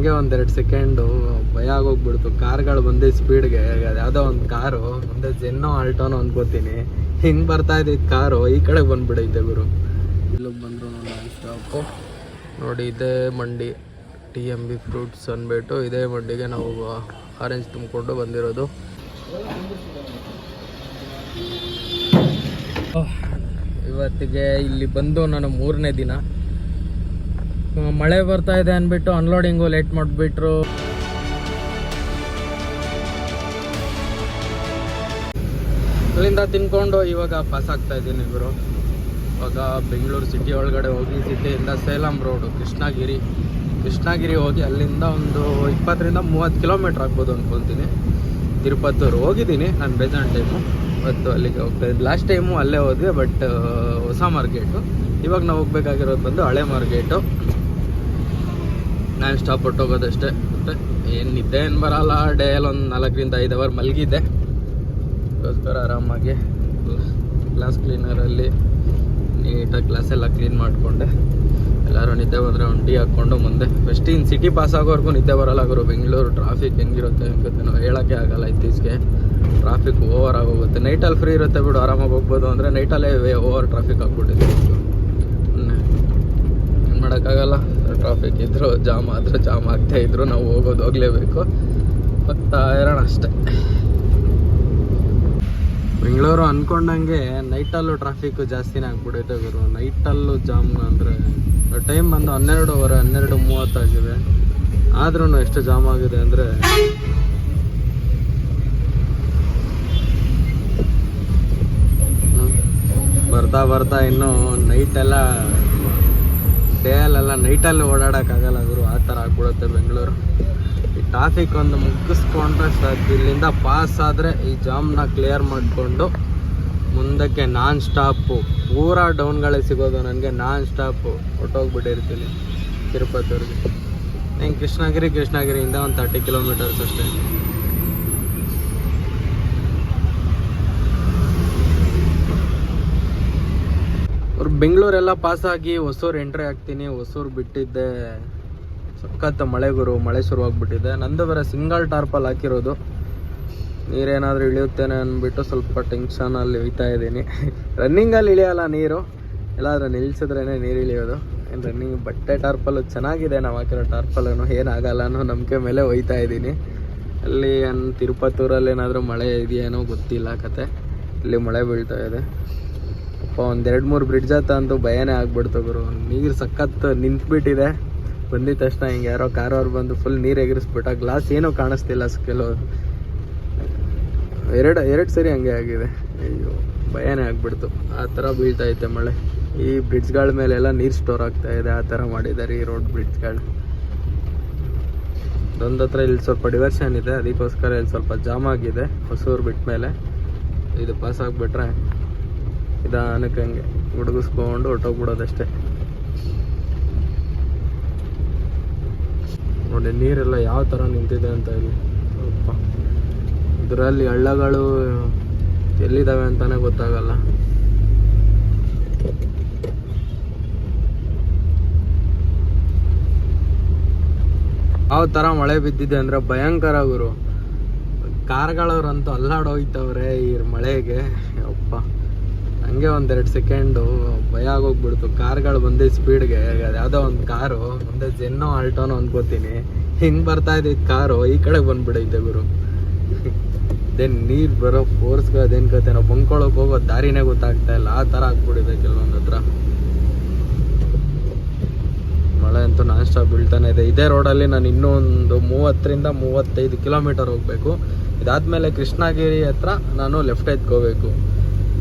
ಹಂಗೆ ಒಂದೆರಡು ಸೆಕೆಂಡು ಭಯ ಆಗೋಗ್ಬಿಡ್ತು. ಕಾರ್ಗಳು ಬಂದು ಸ್ಪೀಡ್ಗೆ, ಯಾವುದೋ ಒಂದು ಕಾರು ಮುಂದೆ ಜೆನ್ನೋ ಆಲ್ಟೋನೋ ಅನ್ಕೋತೀನಿ, ಹಿಂಗೆ ಬರ್ತಾ ಇದ್ದಿದ್ದು ಕಾರು ಈ ಕಡೆ ಬಂದ್ಬಿಡೈತೆ ಗುರು. ಇಲ್ಲಿಗೆ ಬಂದರು ನಾನು ಸ್ಟಾಪು ನೋಡಿ. ಇದೇ ಮಂಡಿ TMB ಫ್ರೂಟ್ಸ್ ಅಂದ್ಬಿಟ್ಟು ಇದೇ ಮಂಡಿಗೆ ನಾವು ಆರೆಂಜ್ ತುಂಬಿಕೊಂಡು ಬಂದಿರೋದು. ಇವತ್ತಿಗೆ ಇಲ್ಲಿ ಬಂದು ನಾನು 3ನೇ ದಿನ. ಮಳೆ ಬರ್ತಾ ಇದೆ ಅಂದ್ಬಿಟ್ಟು ಅನ್ಲೋಡಿಂಗು ಲೇಟ್ ಮಾಡಿಬಿಟ್ರು. ಅಲ್ಲಿಂದ ತಿನ್ಕೊಂಡು ಇವಾಗ ಪಾಸ್ ಆಗ್ತಾ ಇದ್ದೀನಿ ಇವರು. ಇವಾಗ ಬೆಂಗಳೂರು ಸಿಟಿ ಒಳಗಡೆ ಹೋಗಿ, ಸಿಟಿಯಿಂದ ಸೇಲಂ ರೋಡು ಕೃಷ್ಣಗಿರಿ ಹೋಗಿ ಅಲ್ಲಿಂದ ಒಂದು 20-30 ಕಿಲೋಮೀಟ್ರ್ ಆಗ್ಬೋದು ಅಂದ್ಕೊಳ್ತೀನಿ. ತಿರುಪತ್ತೂರು ಹೋಗಿದ್ದೀನಿ ನಾನು ಬೇಜಾನ್ ಟೈಮು. ಇವತ್ತು ಅಲ್ಲಿಗೆ ಹೋಗ್ತಾ ಇದ್ದೀನಿ. ಲಾಸ್ಟ್ ಟೈಮು ಅಲ್ಲೇ ಹೋದ್ವಿ, ಬಟ್ ಹೊಸ ಮಾರ್ಕೆಟು. ಇವಾಗ ನಾವು ಹೋಗ್ಬೇಕಾಗಿರೋದು ಬಂದು ಹಳೆ ಮಾರ್ಕೆಟು. ನಾನು ಸ್ಟಾಪ್ ಹೊಟ್ಟೋಗೋದಷ್ಟೇ. ಮತ್ತು ಏನು ನಿದ್ದೆ ಏನು ಬರೋಲ್ಲ. ಡೇಯಲ್ಲಿ ಒಂದು 4-5 ಅವರ್ ಮಲಗಿದ್ದೆ. ಅದಕ್ಕೋಸ್ಕರ ಆರಾಮಾಗಿ ಗ್ಲಾಸ್ ಕ್ಲೀನರಲ್ಲಿ ನೀಟಾಗಿ ಗ್ಲಾಸೆಲ್ಲ ಕ್ಲೀನ್ ಮಾಡಿಕೊಂಡೆ. ಎಲ್ಲರೂ ನಿದ್ದೆ ಬಂದರೆ ಒಂದು ಟೀ ಹಾಕ್ಕೊಂಡು ಮುಂದೆ ಫಸ್ಟ್ ಇನ್ನು ಸಿಟಿ ಪಾಸ್ ಆಗೋವರೆಗೂ ನಿದ್ದೆ ಬರೋಲ್ಲ ಗುರು. ಬೆಂಗಳೂರು ಟ್ರಾಫಿಕ್ ಹೆಂಗಿರುತ್ತೆ ಅನ್ಕೋತೆ ನಾವು ಹೇಳೋಕ್ಕೆ ಆಗೋಲ್ಲ. ಇತ್ತೀಚೆಗೆ ಟ್ರಾಫಿಕ್ ಓವರ್ ಆಗೋಗುತ್ತೆ. ನೈಟಲ್ಲಿ ಫ್ರೀ ಇರುತ್ತೆ ಬಿಡು, ಆರಾಮಾಗಿ ಹೋಗ್ಬೋದು. ಅಂದರೆ ನೈಟಲ್ಲೇ ಓವರ್ ಟ್ರಾಫಿಕ್ ಆಗ್ಬಿಟ್ಟಿದೆ. ಏನು ಮಾಡೋಕ್ಕಾಗಲ್ಲ. ಟ್ರಾಫಿಕ್ ಇದ್ದರೂ ಜಾಮ್ ಆದರೂ ಜಾಮ್ ಆಗ್ತಾ ಇದ್ರು ನಾವು ಹೋಗಲೇಬೇಕು. ಮತ್ತು ಇರೋಣ ಅಷ್ಟೇ. ಬೆಂಗಳೂರು ಅಂದ್ಕೊಂಡಂಗೆ ನೈಟಲ್ಲೂ ಟ್ರಾಫಿಕ್ಕು ಜಾಸ್ತಿನೇ ಆಗ್ಬಿಡೈತೆ ಗುರು. ನೈಟಲ್ಲೂ ಜಾಮ್ ಅಂದರೆ ಟೈಮ್ ಬಂದು 12:30 ಆಗಿದೆ. ಆದ್ರೂ ಎಷ್ಟು ಜಾಮ್ ಆಗಿದೆ ಅಂದರೆ ಬರ್ತಾ ಇನ್ನೂ ನೈಟೆಲ್ಲ ಡೇಯಲ್ಲೆಲ್ಲ ನೈಟಲ್ಲಿ ಓಡಾಡೋಕ್ಕಾಗಲ್ಲ ಗುರು. ಆ ಥರ ಆಗ್ಬಿಡುತ್ತೆ ಬೆಂಗಳೂರು. ಈ ಟ್ರಾಫಿಕ್ ಒಂದು ಮುಗಿಸ್ಕೊಂಡ್ರೆ ಸಾಕು. ಇಲ್ಲಿಂದ ಪಾಸ್ ಆದರೆ ಈ ಜಾಮ್ನ ಕ್ಲಿಯರ್ ಮಾಡಿಕೊಂಡು ಮುಂದಕ್ಕೆ ನಾನ್ ಸ್ಟಾಪು ಪೂರಾ ಡೌನ್ಗಳೇ ಸಿಗೋದು ನನಗೆ. ನಾನ್ ಸ್ಟಾಪು ಹೊಟ್ಟೋಗ್ಬಿಟ್ಟಿರ್ತೀನಿ ತಿರುಪತಿವರೆಗೆ. ಹೆಂಗೆ ಕೃಷ್ಣಗಿರಿಯಿಂದ ಒಂದು 30 ಕಿಲೋಮೀಟರ್ಸ್ ಅಷ್ಟೇ. ಬೆಂಗಳೂರೆಲ್ಲ ಪಾಸಾಗಿ ಹೊಸೂರು ಎಂಟ್ರಿ ಆಗ್ತೀನಿ. ಹೊಸೂರು ಬಿಟ್ಟಿದ್ದೆ ಸಖತ್ ಮಳೆ ಗುರು. ಮಳೆ ಶುರುವಾಗ್ಬಿಟ್ಟಿದೆ. ನಂದು ಬೇರೆ ಸಿಂಗಲ್ ಟಾರ್ಪಲ್ ಹಾಕಿರೋದು. ನೀರೇನಾದರೂ ಇಳಿಯುತ್ತೇನೆ ಅಂದ್ಬಿಟ್ಟು ಸ್ವಲ್ಪ ಟೆನ್ಷನಲ್ಲಿ ಇಳಿತಾ ಇದ್ದೀನಿ. ರನ್ನಿಂಗಲ್ಲಿ ಇಳಿಯೋಲ್ಲ ನೀರು, ಎಲ್ಲಾದರೂ ನಿಲ್ಲಿಸಿದ್ರೇ ನೀರು ಇಳಿಯೋದು. ಏನು ರನ್ನಿಂಗ್ ಬಟ್ಟೆ ಟಾರ್ಪಲ್ಲು ಚೆನ್ನಾಗಿದೆ. ನಾವು ಹಾಕಿರೋ ಟಾರ್ಪಲ್ಲೂ ಏನಾಗಲ್ಲ ಅನ್ನೋ ನಂಬಿಕೆ ಮೇಲೆ ಒಯ್ತಾ ಇದ್ದೀನಿ. ಅಲ್ಲಿ ತಿರುಪತ್ತೂರಲ್ಲಿ ಏನಾದರೂ ಮಳೆ ಇದೆಯೇನೋ ಗೊತ್ತಿಲ್ಲ ಕತೆ. ಇಲ್ಲಿ ಮಳೆ ಬೀಳ್ತಾ ಇದೆ. ಅಪ್ಪ ಒಂದು 2-3 ಬ್ರಿಡ್ಜ್ ಅಂತೂ ಭಯನೇ ಆಗ್ಬಿಡ್ತು ಗುರು. ನೀರು ಸಖತ್ ನಿಂತ್ಬಿಟ್ಟಿದೆ. ಬಂದಿದ ತಕ್ಷಣ ಹಿಂಗೆ ಯಾರೋ ಕಾರವ್ರು ಬಂದು ಫುಲ್ ನೀರು ಎಗರಿಸ್ಬಿಟ್ಟ. ಗ್ಲಾಸ್ ಏನೂ ಕಾಣಿಸ್ತಿಲ್ಲ. ಕೆಲವು ಎರಡು ಸರಿ ಹಂಗೆ ಆಗಿದೆ. ಅಯ್ಯೋ ಭಯನೇ ಆಗ್ಬಿಡ್ತು. ಆ ಥರ ಬೀಳ್ತಾ ಐತೆ ಮಳೆ. ಈ ಬ್ರಿಡ್ಜ್ಗಳ ಮೇಲೆಲ್ಲ ನೀರು ಸ್ಟೋರ್ ಆಗ್ತಾ ಇದೆ. ಆ ಥರ ಮಾಡಿದ್ದಾರೆ ಈ ರೋಡ್ ಬ್ರಿಡ್ಜ್ಗಳು. ಒಂದು ಹತ್ರ ಇಲ್ಲಿ ಸ್ವಲ್ಪ ಡಿವರ್ಷನ್ ಇದೆ, ಅದಕ್ಕೋಸ್ಕರ ಇಲ್ಲಿ ಸ್ವಲ್ಪ ಜಾಮ್ ಆಗಿದೆ. ಹೊಸೂರು ಬಿಟ್ಟ ಮೇಲೆ ಇದು ಪಾಸ್ ಆಗಿಬಿಟ್ರೆ ನಿಧಾನಕ್ಕೆ ಹಂಗೆ ಹುಡುಗಿಸ್ಕೊಂಡು ಹೊಟ್ಟೋಗ್ಬಿಡೋದಷ್ಟೇ. ನೋಡಿ ನೀರೆಲ್ಲ ಯಾವ ಥರ ನಿಂತಿದೆ ಅಂತ. ಇಲ್ಲಿ ಸ್ವಲ್ಪ ಇದರಲ್ಲಿ ಹಳ್ಳಗಳು ಎಲ್ಲಿದ್ದಾವೆ ಅಂತಾನೆ ಗೊತ್ತಾಗಲ್ಲ. ಯಾವ ಥರ ಮಳೆ ಬಿದ್ದಿದೆ ಅಂದರೆ ಭಯಂಕರ ಗುರು. ಕಾರ್ಗಳವ್ರಂತೂ ಅಲ್ಲಾಡೋಯ್ತವ್ರೆ ಈ ಮಳೆಗೆ. ಅಪ್ಪ ಹಂಗೆ ಒಂದೆರಡು ಸೆಕೆಂಡು ಭಯ ಆಗೋಗ್ಬಿಡ್ತು. ಕಾರ್ಗಳು ಬಂದು ಸ್ಪೀಡ್ಗೆ, ಯಾವುದೋ ಒಂದು ಕಾರು ಮುಂದೆ ಜೆನ್ನೋ ಆಲ್ಟೋನೋ ಅನ್ಕೋತೀನಿ, ಹಿಂಗೆ ಬರ್ತಾ ಇದ್ದಿದ್ದು ಕಾರು ಈ ಕಡೆ ಬಂದ್ಬಿಡೈತೆ ಗುರು. ಅದೇನು ನೀರು ಬರೋ ಫೋರ್ಸ್ಗೆ ಅದೇನು ಕತೆ ನಾವು ಬಂದ್ಕೊಳಕ್ಕೆ ಹೋಗೋ ದಾರಿನೇ ಗೊತ್ತಾಗ್ತಾ ಇಲ್ಲ. ಆ ಥರ ಆಗ್ಬಿಟ್ಟಿದೆ ಕೆಲವೊಂದು ಹತ್ರ. ಮಳೆ ಅಂತೂ ನಾನ್ ಸ್ಟಾಪ್ ಬೀಳ್ತಾನೆ ಇದೆ. ಇದೇ ರೋಡಲ್ಲಿ ನಾನು ಇನ್ನೊಂದು 30-35 ಕಿಲೋಮೀಟರ್ ಹೋಗಬೇಕು. ಇದಾದಮೇಲೆ ಕೃಷ್ಣಗಿರಿ ಹತ್ರ ನಾನು ಲೆಫ್ಟ್ ಎತ್ಕೋಬೇಕು.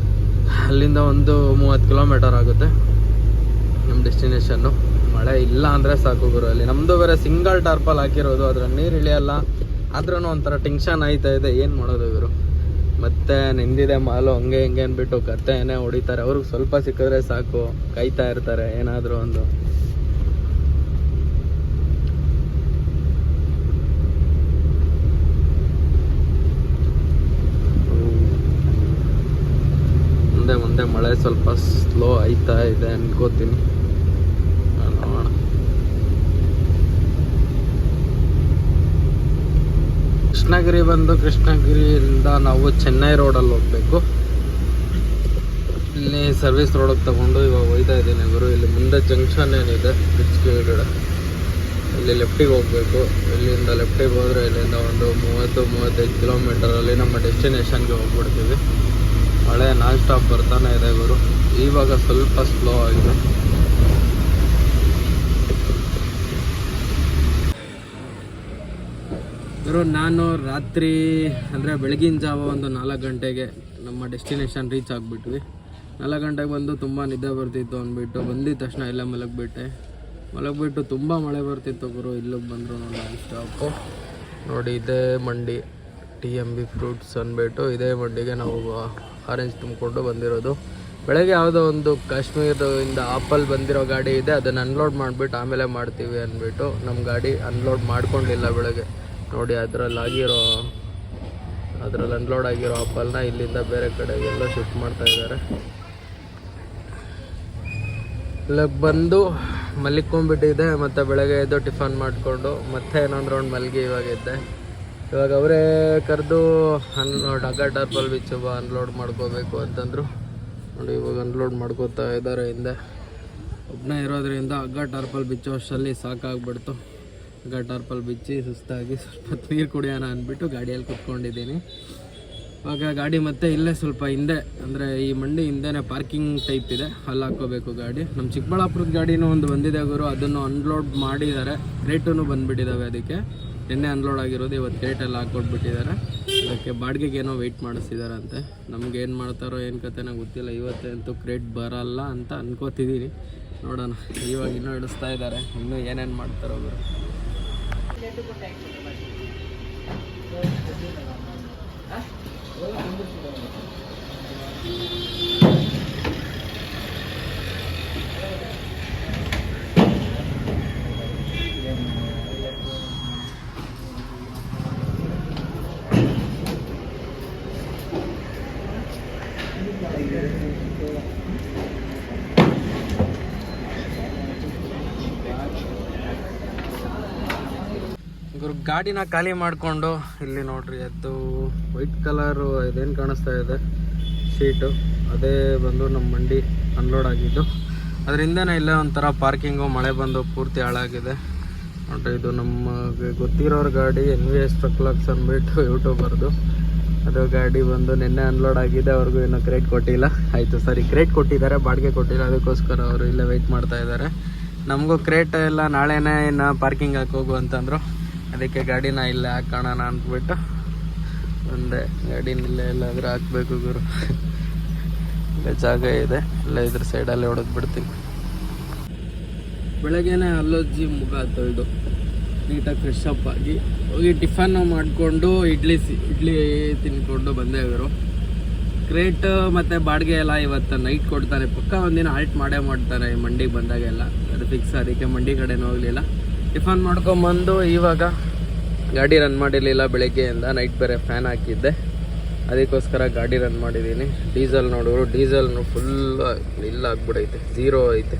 ಅಲ್ಲಿಂದ ಒಂದು 30 ಕಿಲೋಮೀಟರ್ ಆಗುತ್ತೆ ನಮ್ಮ ಡೆಸ್ಟಿನೇಷನ್ನು. ಮಳೆ ಇಲ್ಲ ಅಂದರೆ ಸಾಕು ಗುರು. ಅಲ್ಲಿ ನಮ್ಮದು ಬೇರೆ ಸಿಂಗಲ್ ಟಾರ್ಪಲ್ ಹಾಕಿರೋದು, ಅದ್ರ ನೀರು ಇಳಿಯಲ್ಲ. ಆದ್ರೂ ಒಂಥರ ಟೆನ್ಷನ್ ಆಯ್ತಾ ಇದೆ. ಏನು ಮಾಡೋದು ಇವರು. ಮತ್ತೆ ನಿಂದಿದೆ ಮಾಲು ಹಂಗೆ ಹಿಂಗೆ ಅಂದ್ಬಿಟ್ಟು ಕತ್ತೆನೇ ಹೊಡಿತಾರೆ. ಅವ್ರಿಗೆ ಸ್ವಲ್ಪ ಸಿಕ್ಕಿದ್ರೆ ಸಾಕು, ಕಾಯ್ತಾ ಇರ್ತಾರೆ ಏನಾದರೂ ಒಂದು. ಮುಂದೆ ಮಳೆ ಸ್ವಲ್ಪ ಸ್ಲೋ ಆಯ್ತಾ ಇದೆ ಅನ್ಕೋತೀನಿ. ನೋಡೋಣ. ಕೃಷ್ಣಗಿರಿ ಬಂದು ಕೃಷ್ಣಗಿರಿಯಿಂದ ನಾವು ಚೆನ್ನೈ ರೋಡಲ್ಲಿ ಹೋಗಬೇಕು. ಇಲ್ಲಿ ಸರ್ವಿಸ್ ರೋಡಿಗೆ ತಗೊಂಡು ಇವಾಗ ಹೋಗ್ತಾ ಇದ್ದೀನಿ ಗುರು. ಇಲ್ಲಿ ಮುಂದೆ ಜಂಕ್ಷನ್ ಏನಿದೆ ಬ್ರಿಡ್ಜ್ ಕೆಳಗಡೆ, ಇಲ್ಲಿ ಲೆಫ್ಟಿಗೆ ಹೋಗಬೇಕು. ಇಲ್ಲಿಂದ ಲೆಫ್ಟಿಗೆ ಹೋದರೆ ಇಲ್ಲಿಂದ ಒಂದು 30-35 ಕಿಲೋಮೀಟರಲ್ಲಿ ನಮ್ಮ ಡೆಸ್ಟಿನೇಷನ್ಗೆ ಹೋಗ್ಬಿಡ್ತೀವಿ. ಮಳೆ ನಾನ್ ಸ್ಟಾಪ್ ಬರ್ತಾನೆ ಇದೆ ಗುರು. ಇವಾಗ ಸ್ವಲ್ಪ ಸ್ಲೋ ಆಗಿದೆ. ಗುರು ನಾನು ರಾತ್ರಿ ಅಂದರೆ ಬೆಳಗಿನ ಜಾವ ಒಂದು 4 ಗಂಟೆಗೆ ನಮ್ಮ ಡೆಸ್ಟಿನೇಷನ್ ರೀಚ್ ಆಗಿಬಿಟ್ವಿ. 4 ಗಂಟೆಗೆ ಬಂದು ತುಂಬ ನಿದ್ದೆ ಬರ್ತಿತ್ತು ಅಂದ್ಬಿಟ್ಟು ಬಂದಿದ್ದ ತಕ್ಷಣ ಎಲ್ಲ ಮಲಗಿಬಿಟ್ಟು ತುಂಬ ಮಳೆ ಬರ್ತಿತ್ತು ಗುರು. ಇಲ್ಲಿಗೆ ಬಂದರು ನಾನ್ ಸ್ಟಾಪು. ನೋಡಿ ಇದೇ ಮಂಡಿ TMB ಫ್ರೂಟ್ಸ್ ಅಂದ್ಬಿಟ್ಟು ಇದೇ ಮಂಡಿಗೆ ನಾವು ಆರೆಂಜ್ ತುಂಬಿಕೊಂಡು ಬಂದಿರೋದು. ಬೆಳಗ್ಗೆ ಯಾವುದೋ ಒಂದು ಕಾಶ್ಮೀರದಿಂದ ಆಪಲ್ ಬಂದಿರೋ ಗಾಡಿ ಇದೆ, ಅದನ್ನು ಅನ್ಲೋಡ್ ಮಾಡಿಬಿಟ್ಟು ಆಮೇಲೆ ಮಾಡ್ತೀವಿ ಅಂದ್ಬಿಟ್ಟು ನಮ್ಮ ಗಾಡಿ ಅನ್ಲೋಡ್ ಮಾಡ್ಕೊಂಡಿಲ್ಲ ಬೆಳಗ್ಗೆ. ನೋಡಿ ಅದರಲ್ಲಿ ಅನ್ಲೋಡ್ ಆಗಿರೋ ಆಪಲ್ನ ಇಲ್ಲಿಂದ ಬೇರೆ ಕಡೆಗೆಲ್ಲ ಶಿಫ್ಟ್ ಮಾಡ್ತಾ ಇದ್ದಾರೆ. ಇಲ್ಲಿಗೆ ಬಂದು ಮಲ್ಕೊಂಡ್ಬಿಟ್ಟಿದ್ದೆ. ಮತ್ತು ಬೆಳಗ್ಗೆ ಎದ್ದು ಟಿಫನ್ ಮಾಡಿಕೊಂಡು ಮತ್ತೆ ಇನ್ನೊಂದು ರೌಂಡ್ ಮಲ್ಗಿ ಇವಾಗಿದ್ದೆ. ಇವಾಗ ಅವರೇ ಕರೆದು ಅಗ್ಗ ಟರ್ಪಲ್ ಬೀಚ್ ಅನ್ಲೋಡ್ ಮಾಡ್ಕೋಬೇಕು ಅಂತಂದರು. ನೋಡಿ ಇವಾಗ ಅನ್ಲೋಡ್ ಮಾಡ್ಕೋತಾ ಇದ್ದಾರೆ ಹಿಂದೆ. ಒಬ್ಬನೇ ಇರೋದ್ರಿಂದ ಅಗ್ಗ ಟರ್ಪಲ್ ಬಿಚ್ಚೋ ಅಷ್ಟರಲ್ಲಿ ಸಾಕಾಗ್ಬಿಡ್ತು. ಅಗ್ಗ ಟರ್ಪಲ್ ಬಿಚ್ಚಿ ಸುಸ್ತಾಗಿ ಸ್ವಲ್ಪ ನೀರು ಕುಡಿಯೋಣ ಅಂದ್ಬಿಟ್ಟು ಗಾಡಿಯಲ್ಲಿ ಕುತ್ಕೊಂಡಿದ್ದೀನಿ. ಇವಾಗ ಗಾಡಿ ಮತ್ತೆ ಇಲ್ಲೇ ಸ್ವಲ್ಪ ಹಿಂದೆ, ಅಂದರೆ ಈ ಮಂಡಿ ಹಿಂದೆನೇ ಪಾರ್ಕಿಂಗ್ ಟೈಪ್ ಇದೆ, ಅಲ್ಲಿ ಹಾಕ್ಕೋಬೇಕು ಗಾಡಿ. ನಮ್ಮ ಚಿಕ್ಕಬಳ್ಳಾಪುರದ ಗಾಡಿನೂ ಒಂದು ಬಂದಿದೆ ಗುರು, ಅದನ್ನು ಅನ್ಲೋಡ್ ಮಾಡಿದ್ದಾರೆ. ಕ್ರೇಟೂ ಬಂದುಬಿಟ್ಟಿದ್ದಾವೆ. ಅದಕ್ಕೆ ನಿನ್ನೆ ಅನ್ಲೋಡ್ ಆಗಿರೋದು, ಇವತ್ತು ಕ್ರೇಟೆಲ್ಲ ಹಾಕ್ಕೊಟ್ಬಿಟ್ಟಿದ್ದಾರೆ. ಅದಕ್ಕೆ ಬಾಡಿಗೆಗೆ ಏನೋ ವೆಯ್ಟ್ ಮಾಡಿಸ್ತಿದ್ದಾರಂತೆ. ನಮ್ಗೆ ಏನು ಮಾಡ್ತಾರೋ ಏನು ಕತೆ ನಂಗೆ ಗೊತ್ತಿಲ್ಲ. ಇವತ್ತಂತೂ ಕ್ರೇಟ್ ಬರಲ್ಲ ಅಂತ ಅನ್ಕೋತಿದ್ದೀನಿ. ನೋಡೋಣ. ಇವಾಗ ಇನ್ನೂ ಇಡಿಸ್ತಾ ಇದ್ದಾರೆ, ಇನ್ನೂ ಏನೇನು ಮಾಡ್ತಾರೋ ಗುರು. ಗಾಡಿನ ಖಾಲಿ ಮಾಡಿಕೊಂಡು ಇಲ್ಲಿ ನೋಡ್ರಿ, ಅದು ವೈಟ್ ಕಲರು ಇದೇನು ಕಾಣಿಸ್ತಾ ಇದೆ ಶೀಟು, ಅದೇ ಬಂದು ನಮ್ಮ ಮಂಡಿ ಅನ್ಲೋಡ್ ಆಗಿದ್ದು. ಅದರಿಂದನೇ ಇಲ್ಲೇ ಒಂಥರ ಪಾರ್ಕಿಂಗು, ಮಳೆ ಬಂದು ಪೂರ್ತಿ ಹಾಳಾಗಿದೆ ನೋಡ್ರಿ. ಇದು ನಮಗೆ ಗೊತ್ತಿರೋರ ಗಾಡಿ, NVS ಟ್ರಕ್ಲಾಕ್ಸ್ ಅಂದ್ಬಿಟ್ಟು ಯೂಟ್ಯೂಬರ್ದು. ಅದು ಗಾಡಿ ಬಂದು ನಿನ್ನೆ ಅನ್ಲೋಡ್ ಆಗಿದೆ. ಅವ್ರಿಗೂ ಇನ್ನೂ ಕ್ರೇಟ್ ಕೊಟ್ಟಿಲ್ಲ. ಆಯಿತು ಸರಿ, ಕ್ರೇಟ್ ಕೊಟ್ಟಿದ್ದಾರೆ, ಬಾಡಿಗೆ ಕೊಟ್ಟಿಲ್ಲ. ಅದಕ್ಕೋಸ್ಕರ ಅವರು ಇಲ್ಲೇ ವೆಯ್ಟ್ ಮಾಡ್ತಾ ಇದ್ದಾರೆ. ನಮಗೂ ಕ್ರೇಟ್ ಎಲ್ಲ ನಾಳೆನೇ ಇನ್ನು ಪಾರ್ಕಿಂಗ್ ಹಾಕೋಗು ಅಂತಂದರು. ಅದಕ್ಕೆ ಗಾಡಿನ ಇಲ್ಲೇ ಹಾಕೋಣ ಅಂದ್ಬಿಟ್ಟು ಒಂದೇ ಗಾಡಿನ ಇಲ್ಲೇ ಎಲ್ಲಾದರೂ ಹಾಕಬೇಕು ಗುರು. ಇಲ್ಲೇ ಜಾಗ ಇದೆ, ಇಲ್ಲ ಇದ್ರ ಸೈಡಲ್ಲೇ ಹೊಡೆದು ಬಿಡ್ತೀನಿ. ಬೆಳಗ್ಗೆನೇ ಅಲ್ಲೋಜ್ಜಿ ಮುಖ ತೊಳೆದು ನೀಟಾಗಿ ಫ್ರೆಶ್ ಅಪ್ ಆಗಿ ಹೋಗಿ ಟಿಫನ್ನು ಮಾಡಿಕೊಂಡು ಇಡ್ಲಿ ತಿನ್ಕೊಂಡು ಬಂದೆ ಇವರು. ಕ್ರೇಟ್ ಮತ್ತು ಬಾಡಿಗೆ ಎಲ್ಲ ಇವತ್ತು ನೈಟ್ ಕೊಡ್ತಾರೆ. ಪಕ್ಕ ಒಂದಿನ ಆಲ್ಟ್ ಮಾಡೇ ಮಾಡ್ತಾರೆ ಈ ಮಂಡಿಗೆ ಬಂದಾಗೆಲ್ಲ, ಅದು ಫಿಕ್ಸ್. ಅದಕ್ಕೆ ಮಂಡಿ ಕಡೆನೂ ಹೋಗಲಿಲ್ಲ. ಟಿಫನ್ ಮಾಡ್ಕೊಂಬಂದು ಇವಾಗ ಗಾಡಿ ರನ್ ಮಾಡಿರಲಿಲ್ಲ ಬೆಳಗ್ಗೆಯಿಂದ. ನೈಟ್ ಬೇರೆ ಫ್ಯಾನ್ ಹಾಕಿದ್ದೆ, ಅದಕ್ಕೋಸ್ಕರ ಗಾಡಿ ರನ್ ಮಾಡಿದ್ದೀನಿ. ಡೀಸೆಲ್ ನೋಡಿದ್ರು, ಡೀಸೆಲ್ನು ಫುಲ್ ಇಲ್ಲ ಆಗ್ಬಿಡೈತೆ, 0 ಐತೆ.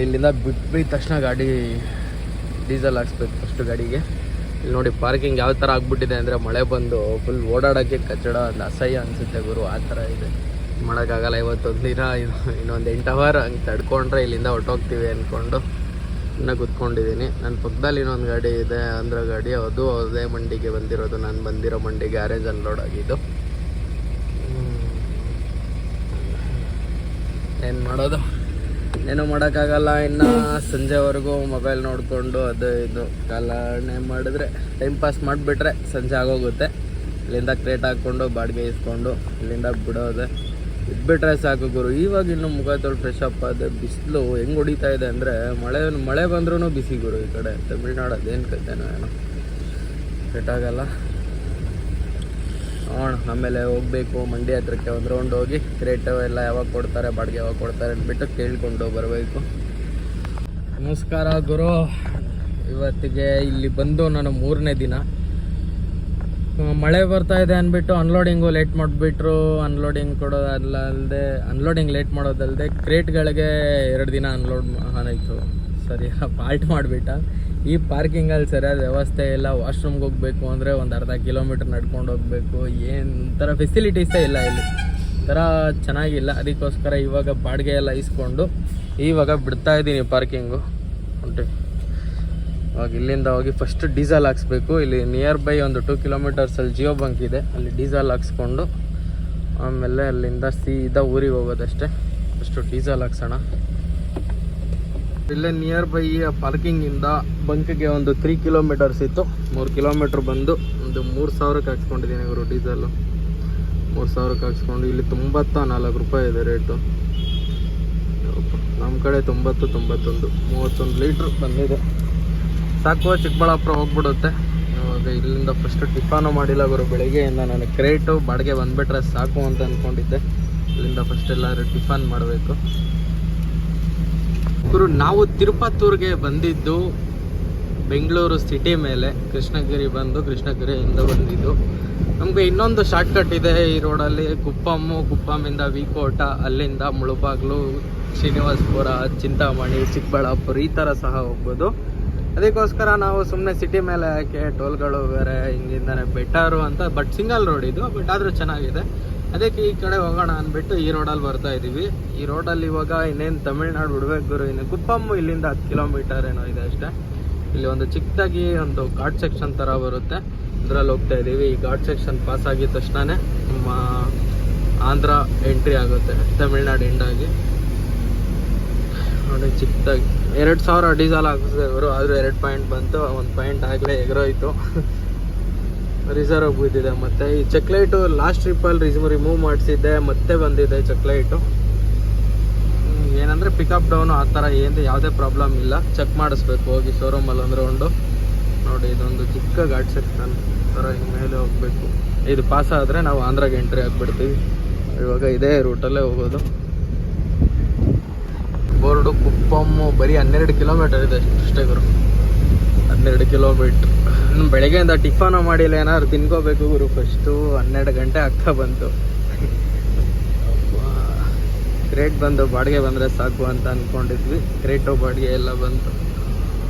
ಇಲ್ಲಿಂದ ಬಿಟ್ಬಿಟ್ಟ ತಕ್ಷಣ ಗಾಡಿ ಡೀಸೆಲ್ ಹಾಕ್ಸ್ಬೇಕು ಫಸ್ಟು ಗಾಡಿಗೆ. ಇಲ್ಲಿ ನೋಡಿ ಪಾರ್ಕಿಂಗ್ ಯಾವ ಥರ ಆಗ್ಬಿಟ್ಟಿದೆ ಅಂದರೆ, ಮಳೆ ಬಂದು ಫುಲ್ ಓಡಾಡೋಕ್ಕೆ ಕಚ್ಚಡ, ಒಂದು ಅಸಹ್ಯ ಅನಿಸುತ್ತೆ ಗುರು. ಆ ಥರ ಇದೆ. ಮಾಡೋಕ್ಕಾಗಲ್ಲ. ಇವತ್ತೊಂದು ದಿನ ಇನ್ನೊಂದು 8 ಅವರ್ ಹಂಗೆ ತಡ್ಕೊಂಡ್ರೆ ಇಲ್ಲಿಂದ ಹೊರಟೋಗ್ತೀವಿ ಅಂದ್ಕೊಂಡು ಇನ್ನೂ ಕೂತ್ಕೊಂಡಿದ್ದೀನಿ. ನನ್ನ ಪಕ್ಕದಲ್ಲಿ ಇನ್ನೊಂದು ಗಾಡಿ ಇದೆ, ಆಂಧ್ರ ಗಾಡಿ. ಅದು ಅದೇ ಮಂಡಿಗೆ ಬಂದಿರೋದು, ನಾನು ಬಂದಿರೋ ಮಂಡಿಗೆ ಆರೆಂಜ್ ಅನ್ಲೋಡ್ ಆಗಿದ್ದು. ಏನು ಮಾಡೋದು, ಏನೂ ಮಾಡೋಕ್ಕಾಗಲ್ಲ. ಇನ್ನು ಸಂಜೆವರೆಗೂ ಮೊಬೈಲ್ ನೋಡಿಕೊಂಡು ಅದು ಇದು ಕಾಲನೆ ಮಾಡಿದ್ರೆ, ಟೈಮ್ ಪಾಸ್ ಮಾಡಿಬಿಟ್ರೆ ಸಂಜೆ ಆಗೋಗುತ್ತೆ. ಇಲ್ಲಿಂದ ಕ್ರೇಟ್ ಹಾಕ್ಕೊಂಡು ಬಾಡಿಗೆ ಇಸ್ಕೊಂಡು ಇಲ್ಲಿಂದ ಬಿಡೋದೆ, ಇದ್ಬಿಟ್ರೆ ಸಾಕು ಗುರು. ಇವಾಗ ಇನ್ನು ಮುಖ ತೊಳೆದು ಫ್ರೆಶ್ ಅಪ್ ಆದ. ಬಿಸಿಲು ಹೆಂಗೆ ಹೊಡಿತಾ ಇದೆ ಅಂದರೆ, ಮಳೆ ಬಂದ್ರೂ ಬಿಸಿ ಗುರು. ಈ ಕಡೆ ತಮಿಳ್ನಾಡು ಅದೇನು ಕತೆನೋ ಏನೋ ಸೆಟ್ಟಾಗಲ್ಲ. ನೋಡೋಣ, ಆಮೇಲೆ ಹೋಗಬೇಕು ಮಂಡಿ ಹತ್ರಕ್ಕೆ. ಒಂದು ರೌಂಡ್ ಹೋಗಿ ಕ್ರೇಟ್ ಎಲ್ಲ ಯಾವಾಗ ಕೊಡ್ತಾರೆ, ಬಾಡಿಗೆ ಯಾವಾಗ ಕೊಡ್ತಾರೆ ಅಂದ್ಬಿಟ್ಟು ಕೇಳಿಕೊಂಡು ಬರಬೇಕು. ನಮಸ್ಕಾರ ಗುರು. ಇವತ್ತಿಗೆ ಇಲ್ಲಿ ಬಂದು ನಾನು 3ನೇ ದಿನ. ಮಳೆ ಬರ್ತಾ ಇದೆ ಅಂದ್ಬಿಟ್ಟು ಅನ್ಲೋಡಿಂಗು ಲೇಟ್ ಮಾಡಿಬಿಟ್ರು. ಅನ್ಲೋಡಿಂಗ್ ಲೇಟ್ ಮಾಡೋದಲ್ಲದೆ ಕ್ರೇಟ್ಗಳಿಗೆ 2 ದಿನ ಅನ್ಲೋಡ್ ಆಯಿತು. ಸರಿ ಫಾಲ್ಟ್ ಮಾಡಿಬಿಟ್ಟ. ಈ ಪಾರ್ಕಿಂಗಲ್ಲಿ ಸರಿಯಾದ ವ್ಯವಸ್ಥೆ ಇಲ್ಲ. ವಾಶ್ರೂಮ್ಗೆ ಹೋಗಬೇಕು ಅಂದರೆ ಒಂದು ಅರ್ಧ ಕಿಲೋಮೀಟ್ರ್ ನಡ್ಕೊಂಡು ಹೋಗಬೇಕು. ಏನು ಥರ ಫೆಸಿಲಿಟೀಸೇ ಇಲ್ಲ ಇಲ್ಲಿ, ಥರ ಚೆನ್ನಾಗಿಲ್ಲ. ಅದಕ್ಕೋಸ್ಕರ ಇವಾಗ ಬಾಡಿಗೆ ಎಲ್ಲ ಇಸ್ಕೊಂಡು ಇವಾಗ ಬಿಡ್ತಾ ಇದ್ದೀನಿ ಪಾರ್ಕಿಂಗು. ಹೊಂಟೆ ಇವಾಗ ಇಲ್ಲಿಂದ ಹೋಗಿ ಫಸ್ಟ್ ಡೀಸೆಲ್ ಹಾಕ್ಸ್ಬೇಕು. ಇಲ್ಲಿ ನಿಯರ್ ಬೈ ಒಂದು 2 ಕಿಲೋಮೀಟರ್ಸಲ್ಲಿ ಜಿಯೋ ಬಂಕ್ ಇದೆ, ಅಲ್ಲಿ ಡೀಸೆಲ್ ಹಾಕ್ಸ್ಕೊಂಡು ಆಮೇಲೆ ಅಲ್ಲಿಂದ ಸೀದಾ ಊರಿಗೆ ಹೋಗೋದಷ್ಟೇ. First diesel ಹಾಕ್ಸೋಣ. ಇಲ್ಲೇ ನಿಯರ್ ಬೈ ಪಾರ್ಕಿಂಗಿಂದ ಬಂಕ್ಗೆ ಒಂದು 3 ಕಿಲೋಮೀಟರ್ಸ್ ಇತ್ತು. 3 ಕಿಲೋಮೀಟ್ರ್ ಬಂದು ಒಂದು 3,000ಕ್ಕೆ ಹಾಕ್ಸ್ಕೊಂಡಿದ್ದೀನಿ ಇವರು ಡೀಸೆಲ್ಲು. 3,000ಕ್ಕೆ ಹಾಕ್ಸ್ಕೊಂಡು ಇಲ್ಲಿ 94 ರೂಪಾಯಿ ಇದೆ ರೇಟು. ನಮ್ಮ ಕಡೆ 90, 91, 31 ಲೀಟ್ರ್ ಬಂದಿದೆ. ಸಾಕು, ಚಿಕ್ಕಬಳ್ಳಾಪುರ ಹೋಗ್ಬಿಡುತ್ತೆ. ಇವಾಗ ಇಲ್ಲಿಂದ ಫಸ್ಟ್ ಟಿಫಾನು ಮಾಡಿಲ್ಲ ಗುರು. ಬೆಳಗ್ಗೆಯಿಂದ ನನಗೆ ಕ್ರೇಟು ಬಾಡಿಗೆ ಬಂದುಬಿಟ್ರೆ ಸಾಕು ಅಂತ ಅಂದ್ಕೊಂಡಿದ್ದೆ. ಇಲ್ಲಿಂದ ಫಸ್ಟ್ ಎಲ್ಲರೂ ಟಿಫಾನ್ ಮಾಡಬೇಕು ಗುರು. ನಾವು ತಿರುಪತ್ತೂರಿಗೆ ಬಂದಿದ್ದು ಬೆಂಗಳೂರು ಸಿಟಿ ಮೇಲೆ, ಕೃಷ್ಣಗಿರಿ ಬಂದು ಕೃಷ್ಣಗಿರಿಯಿಂದ ಬಂದಿದ್ದು. ನಮಗೆ ಇನ್ನೊಂದು ಶಾರ್ಟ್ಕಟ್ ಇದೆ ಈ ರೋಡಲ್ಲಿ. ಕುಪ್ಪಮ್ಮಿಂದ ವಿಕೋಟ, ಅಲ್ಲಿಂದ ಮುಳುಬಾಗ್ಲು, ಶ್ರೀನಿವಾಸಪುರ, ಚಿಂತಾಮಣಿ, ಚಿಕ್ಕಬಳ್ಳಾಪುರ ಈ ಥರ ಸಹ ಹೋಗ್ಬೋದು. ಅದಕ್ಕೋಸ್ಕರ ನಾವು ಸುಮ್ಮನೆ ಸಿಟಿ ಮೇಲೆ ಯಾಕೆ, ಟೋಲ್ಗಳು ಬೇರೆ, ಹಿಂಗಿಂದಾನೆ ಬೆಟರು ಅಂತ. ಬಟ್ ಸಿಂಗಲ್ ರೋಡ್ ಇದು, ಬಟ್ ಆದರೂ ಚೆನ್ನಾಗಿದೆ. ಅದಕ್ಕೆ ಈ ಕಡೆ ಹೋಗೋಣ ಅಂದ್ಬಿಟ್ಟು ಈ ರೋಡಲ್ಲಿ ಬರ್ತಾ ಇದ್ದೀವಿ. ಈ ರೋಡಲ್ಲಿ ಇವಾಗ ಇನ್ನೇನು ತಮಿಳ್ನಾಡು ಬಿಡ್ಬೇಕು ಗುರು. ಇನ್ನು ಕುಪ್ಪಮ್ಮ ಇಲ್ಲಿಂದ 10 ಕಿಲೋಮೀಟರ್ ಏನೋ ಇದೆ ಅಷ್ಟೇ. ಇಲ್ಲಿ ಒಂದು ಚಿಕ್ಕದಾಗಿ ಒಂದು ಘಾಟ್ ಸೆಕ್ಷನ್ ಥರ ಬರುತ್ತೆ, ಅದರಲ್ಲಿ ಹೋಗ್ತಾ ಇದ್ದೀವಿ. ಈ ಘಾಟ್ ಸೆಕ್ಷನ್ ಪಾಸ್ ಆಗಿದ ತಕ್ಷಣವೇ ನಮ್ಮ ಆಂಧ್ರ ಎಂಟ್ರಿ ಆಗುತ್ತೆ, ತಮಿಳ್ನಾಡು ಎಂಡಾಗಿ. ನೋಡಿ ಚಿಕ್ಕದಾಗಿ 2,000 ಡೀಸೆಲ್ ಹಾಕಿಸಿದೆ ಇವರು. ಆದರೂ 2 ಪಾಯಿಂಟ್ ಬಂತು. 1 ಪಾಯಿಂಟ್ ಆಗಲೇ ಎಗರೋಯ್ತು, ರಿಸರ್ವ್ ಬಿದ್ದಿದೆ. ಮತ್ತು ಈ ಚೆಕ್ಲೈಟು ಲಾಸ್ಟ್ ಟ್ರಿಪ್ಪಲ್ಲಿ ರಿಮೂವ್ ಮಾಡಿಸಿದ್ದೆ, ಮತ್ತೆ ಬಂದಿದೆ ಚೆಕ್ಲೈಟು. ಏನಂದರೆ ಪಿಕಪ್ ಡೌನು ಆ ಥರ ಯಾವುದೇ ಪ್ರಾಬ್ಲಮ್ ಇಲ್ಲ. ಚೆಕ್ ಮಾಡಿಸ್ಬೇಕು ಹೋಗಿ ಶೋರೂಮಲ್ಲಿ ಒಂದು ರೌಂಡು. ನೋಡಿ ಇದೊಂದು ಚಿಕ್ಕ ಘಾಟ್ ಸೆಕ್ಷನ್ ಥರ ಹಿಂಗೆ ಮೇಲೆ ಹೋಗಬೇಕು. ಇದು ಪಾಸ್ ಆದರೆ ನಾವು ಆಂಧ್ರಾಗೆ ಎಂಟ್ರಿ ಆಗಿಬಿಡ್ತೀವಿ. ಇವಾಗ ಇದೇ ರೂಟಲ್ಲೇ ಹೋಗೋದು. ಬೋರ್ಡು ಕುಪ್ಪಮ್ಮು ಬರೀ 12 ಕಿಲೋಮೀಟರ್ ಇದೆ ಅಷ್ಟೇ ಗುರು. 12 ಕಿಲೋಮೀಟ್ರ್. ಬೆಳಗ್ಗೆಯಿಂದ ಟಿಫಾನು ಮಾಡಿಲ್ಲ, ಏನಾದ್ರು ತಿನ್ಕೋಬೇಕು ಗುರು. ಫಸ್ಟು 12 ಗಂಟೆ ಆಗ್ತಾ ಬಂತು. ಕ್ರೇಟ್ ಬಂದು ಬಾಡಿಗೆ ಬಂದರೆ ಸಾಕು ಅಂತ ಅಂದ್ಕೊಂಡಿದ್ವಿ. ಕ್ರೇಟು ಬಾಡಿಗೆ ಎಲ್ಲ ಬಂತು,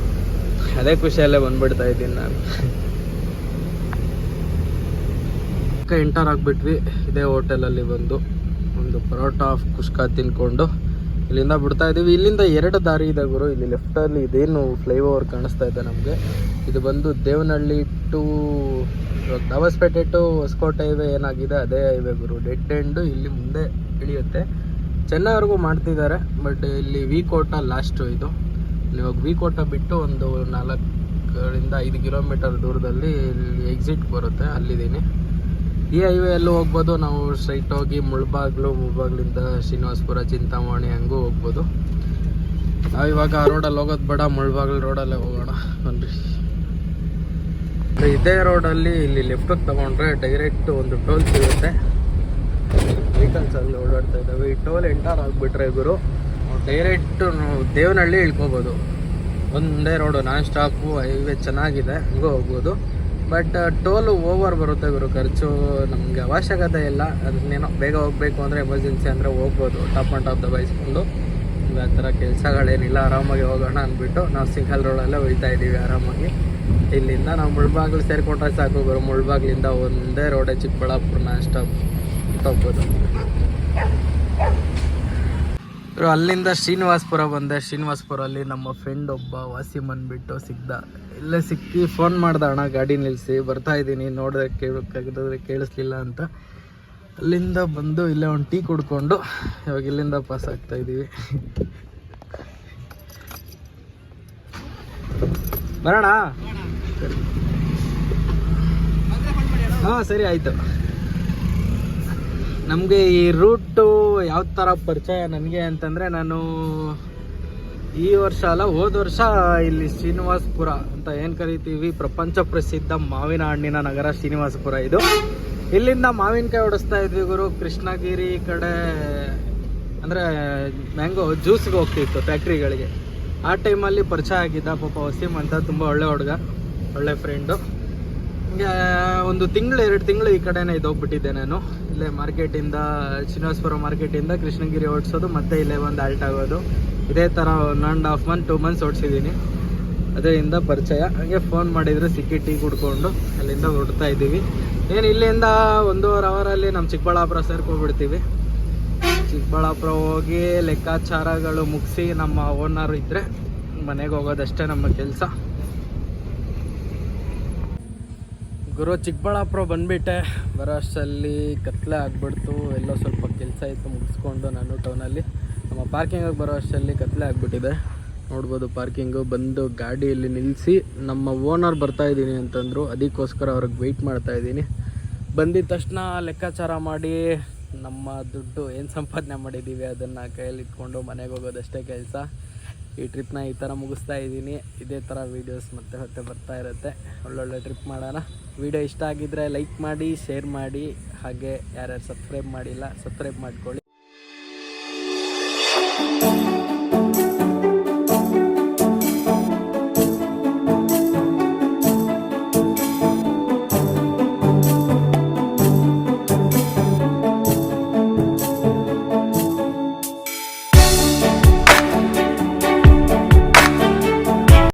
ಅದೇ ಖುಷಿಯಲ್ಲೇ ಬಂದುಬಿಡ್ತಾ ಇದ್ದೀನಿ ನಾನು. ಎಂಟರ್ ಆಗಿಬಿಟ್ವಿ. ಇದೇ ಹೋಟೆಲಲ್ಲಿ ಬಂದು ಒಂದು ಪರೋಟ ಕುಷ್ಕ ತಿನ್ಕೊಂಡು ಇಲ್ಲಿಂದ ಬಿಡ್ತಾ ಇದ್ದೀವಿ. ಇಲ್ಲಿಂದ 2 ದಾರಿ ಇದೆ ಗುರು. ಇಲ್ಲಿ ಲೆಫ್ಟಲ್ಲಿ ಇದೇನು ಫ್ಲೈಓವರ್ ಕಾಣಿಸ್ತಾ ಇದೆ ನಮಗೆ, ಇದು ಬಂದು Devanahalli to Dabaspete to Hosakote highway ಏನಾಗಿದೆ ಅದೇ ಹೈವೇ ಗುರು. ಡೆಡ್ ಎಂಡು ಇಲ್ಲಿ ಮುಂದೆ ಇಳಿಯುತ್ತೆ. ಚೆನ್ನೈವರೆಗೂ ಮಾಡ್ತಿದ್ದಾರೆ, ಬಟ್ ಇಲ್ಲಿ ವಿಕೋಟ ಲಾಸ್ಟು. ಇದು ಇವಾಗ ವಿಕೋಟ ಬಿಟ್ಟು ಒಂದು 4 5 ಕಿಲೋಮೀಟರ್ ದೂರದಲ್ಲಿ ಇಲ್ಲಿ ಎಕ್ಸಿಟ್ ಬರುತ್ತೆ, ಅಲ್ಲಿದ್ದೀನಿ. ಈ ಹೈವೇ ಎಲ್ಲೂ ಹೋಗ್ಬೋದು ನಾವು. ಸ್ಟ್ರೈಟ್ ಹೋಗಿ ಮುಳ್ಬಾಗ್ಲಿಂದ ಶ್ರೀನಿವಾಸಪುರ, ಚಿಂತಾಮಣಿ ಹಂಗೂ ಹೋಗ್ಬೋದು. ನಾವಿವಾಗ ಆ ರೋಡಲ್ಲಿ ಹೋಗೋದು ಬೇಡ, ಮುಳ್ಬಾಗ್ಲು ರೋಡಲ್ಲೇ ಹೋಗೋಣ ಬನ್ರಿ. ಇದೇ ರೋಡಲ್ಲಿ ಇಲ್ಲಿ ಲೆಫ್ಟಿಗೆ ತಗೊಂಡ್ರೆ ಡೈರೆಕ್ಟ್ ಒಂದು ಟೋಲ್ ಸಿಗುತ್ತೆ. ವೆಹಿಕಲ್ಸ್ ಅಲ್ಲಿ ಓಡಾಡ್ತಾ ಇದ್ದಾವೆ. ಈ ಟೋಲ್ ಎಂಟರ್ ಆಗಿಬಿಟ್ರೆ ಗುರು ಡೈರೆಕ್ಟ್ ದೇವನಹಳ್ಳಿ ಇಳ್ಕೊಬೋದು. ಒಂದೇ ರೋಡು, ನಾನ್ ಸ್ಟಾಪು, ಹೈವೇ ಚೆನ್ನಾಗಿದೆ, ಹಂಗೂ ಹೋಗ್ಬೋದು. ಬಟ್ ಟೋಲು ಓವರ್ ಬರುತ್ತೆ ಗುರು. ಖರ್ಚು ನಮಗೆ ಅವಶ್ಯಕತೆ ಇಲ್ಲ. ಅದನ್ನೇನೋ ಬೇಗ ಹೋಗಬೇಕು ಅಂದರೆ ಎಮರ್ಜೆನ್ಸಿ ಅಂದರೆ ಹೋಗ್ಬೋದು, ಟಾಪ್ ಆ್ಯಂಡ್ ಟಾಪ್ ದಬಾಯಿಸ್ಕೊಂಡು. ಆ ಥರ ಕೆಲಸಗಳೇನಿಲ್ಲ, ಆರಾಮಾಗಿ ಹೋಗೋಣ ಅಂದ್ಬಿಟ್ಟು ನಾವು ಸಿಂಗಲ್ ರೋಡಲ್ಲೇ ಹೋಗ್ತಾ ಇದ್ದೀವಿ ಆರಾಮಾಗಿ. ಇಲ್ಲಿಂದ ನಾವು ಮುಳ್ಬಾಗ್ಲು ಸೇರಿಕೊಂಡ್ರೆ ಸಾಕು ಗುರು. ಮುಳ್ಬಾಗ್ಲಿಂದ ಒಂದೇ ರೋಡೇ, ಚಿಕ್ಕಬಳ್ಳಾಪುರ ನಾನ್ ಸ್ಟಾಪ್ ಹೋಗ್ಬೋದು. ಅಲ್ಲಿಂದ ಶ್ರೀನಿವಾಸಪುರ ಬಂದೆ. ಶ್ರೀನಿವಾಸಪುರಲ್ಲಿ ನಮ್ಮ ಫ್ರೆಂಡ್ ಒಬ್ಬ ವಾಸಿಮ್ ಅಂದ್ಬಿಟ್ಟು ಸಿಗ್ದ. ಇಲ್ಲೇ ಸಿಕ್ಕಿ ಫೋನ್ ಮಾಡ್ದೆ, ಅಣ್ಣ ಗಾಡಿ ನಿಲ್ಲಿಸಿ ಬರ್ತಾ ಇದ್ದೀನಿ, ನೋಡಿದ್ರೆ ಕೇಳಿಸ್ಲಿಲ್ಲ ಅಂತ. ಅಲ್ಲಿಂದ ಬಂದು ಇಲ್ಲೇ ಒಂದು ಟೀ ಕುಡ್ಕೊಂಡು ಇವಾಗ ಇಲ್ಲಿಂದ ಪಾಸ್ ಆಗ್ತಾ ಇದ್ದೀವಿ. ಬರೋಣ? ಸರಿ, ಹಾಂ ಸರಿ ಆಯಿತು. ನಮಗೆ ಈ ರೂಟು ಯಾವ ಥರ ಪರಿಚಯ ನನಗೆ ಅಂತಂದರೆ, ನಾನು ಈ ವರ್ಷ ಅಲ್ಲ ಹೋದ ವರ್ಷ ಇಲ್ಲಿ ಶ್ರೀನಿವಾಸಪುರ ಅಂತ ಏನು ಕರಿತೀವಿ, ಪ್ರಪಂಚ ಪ್ರಸಿದ್ಧ ಮಾವಿನ ಹಣ್ಣಿನ ನಗರ ಶ್ರೀನಿವಾಸಪುರ ಇದು. ಇಲ್ಲಿಂದ ಮಾವಿನಕಾಯಿ ಹೊಡಿಸ್ತಾ ಇದ್ವಿ ಗುರು. ಕೃಷ್ಣಗಿರಿ ಕಡೆ ಅಂದರೆ ಮ್ಯಾಂಗೋ ಜ್ಯೂಸ್ಗೆ ಹೋಗ್ತಿತ್ತು ಫ್ಯಾಕ್ಟ್ರಿಗಳಿಗೆ. ಆ ಟೈಮಲ್ಲಿ ಪರಿಚಯ ಆಗಿದ್ದ ಪಾಪ ವಸೀಮ್ ಅಂತ, ತುಂಬ ಒಳ್ಳೆ ಹುಡುಗ, ಒಳ್ಳೆ ಫ್ರೆಂಡು. ಹಂಗೆ ಒಂದು ತಿಂಗಳು 2 ತಿಂಗಳು ಈ ಕಡೆನೇ ಇದ್ದೋಗ್ಬಿಟ್ಟಿದ್ದೆ ನಾನು. ಇಲ್ಲೇ ಮಾರ್ಕೆಟಿಂದ ಶ್ರೀನಿವಾಸಪುರ ಮಾರ್ಕೆಟಿಂದ ಕೃಷ್ಣಗಿರಿ ಓಡಿಸೋದು, ಮತ್ತೆ ಇಲ್ಲೇ ಒಂದು ಆಲ್ಟ್ ಆಗೋದು. ಇದೇ ಥರ 1.5 ಮಂತ್ 2 ಮಂತ್ಸ್ ಓಡಿಸಿದ್ದೀನಿ. ಅದರಿಂದ ಪರಿಚಯ. ಹಾಗೆ ಫೋನ್ ಮಾಡಿದರೆ ಸಿಕ್ಕಿ ಟೀ ಕುಡ್ಕೊಂಡು ಅಲ್ಲಿಂದ ಹೊರಡ್ತಾ ಇದ್ದೀವಿ. ಏನು ಇಲ್ಲಿಂದ 1.5 ಅವರಲ್ಲಿ ನಮ್ಮ ಚಿಕ್ಕಬಳ್ಳಾಪುರ ಸೇರ್ಕೊಂಡ್ಬಿಡ್ತೀವಿ. ಚಿಕ್ಕಬಳ್ಳಾಪುರ ಹೋಗಿ ಲೆಕ್ಕಾಚಾರಗಳು ಮುಗಿಸಿ ನಮ್ಮ ಓನರ್ ಇದ್ದರೆ ಮನೆಗೆ ಹೋಗೋದಷ್ಟೇ ನಮ್ಮ ಕೆಲಸ. ಗುರು ಚಿಕ್ಕಬಳ್ಳಾಪುರ ಬಂದುಬಿಟ್ಟೆ. ಬರೋ ಅಷ್ಟರಲ್ಲಿ ಕತ್ಲೆ ಆಗ್ಬಿಡ್ತು. ಎಲ್ಲೋ ಸ್ವಲ್ಪ ಕೆಲಸ ಇತ್ತು ಮುಗಿಸ್ಕೊಂಡು ನಾನು ಟೌನಲ್ಲಿ ನಮ್ಮ ಪಾರ್ಕಿಂಗಿಗೆ ಬರೋ ಅಷ್ಟರಲ್ಲಿ ಕತ್ಲೆ ಆಗಿಬಿಟ್ಟಿದೆ. ನೋಡ್ಬೋದು ಪಾರ್ಕಿಂಗು. ಬಂದು ಗಾಡಿಯಲ್ಲಿ ನಿಲ್ಲಿಸಿ ನಮ್ಮ ಓನರ್ ಬರ್ತಾಯಿದ್ದೀನಿ ಅಂತಂದರು. ಅದಕ್ಕೋಸ್ಕರ ಅವ್ರಿಗೆ ವೆಯ್ಟ್ ಮಾಡ್ತಾಯಿದ್ದೀನಿ. ಬಂದಿದ್ದ ತಕ್ಷಣ ಲೆಕ್ಕಾಚಾರ ಮಾಡಿ ನಮ್ಮ ದುಡ್ಡು ಏನು ಸಂಪಾದನೆ ಮಾಡಿದ್ದೀವಿ ಅದನ್ನು ಕೈಯಲ್ಲಿ ಇಟ್ಕೊಂಡು ಮನೆಗೆ ಹೋಗೋದಷ್ಟೇ ಕೆಲಸ. ಈ ಟ್ರಿಪ್ನ ಈ ಥರ ಮುಗಿಸ್ತಾ ಇದ್ದೀನಿ. ಇದೇ ಥರ ವೀಡಿಯೋಸ್ ಮತ್ತೆ ಬರ್ತಾ ಇರುತ್ತೆ. ಒಳ್ಳೊಳ್ಳೆ ಟ್ರಿಪ್ ಮಾಡೋಣ. ವಿಡಿಯೋ ಇಷ್ಟ ಆಗಿದ್ದರೆ ಲೈಕ್ ಮಾಡಿ, ಶೇರ್ ಮಾಡಿ. ಹಾಗೆ ಯಾರ್ಯಾರು ಸಬ್ಸ್ಕ್ರೈಬ್ ಮಾಡಿಲ್ಲ ಸಬ್ಸ್ಕ್ರೈಬ್ ಮಾಡ್ಕೊಳ್ಳಿ.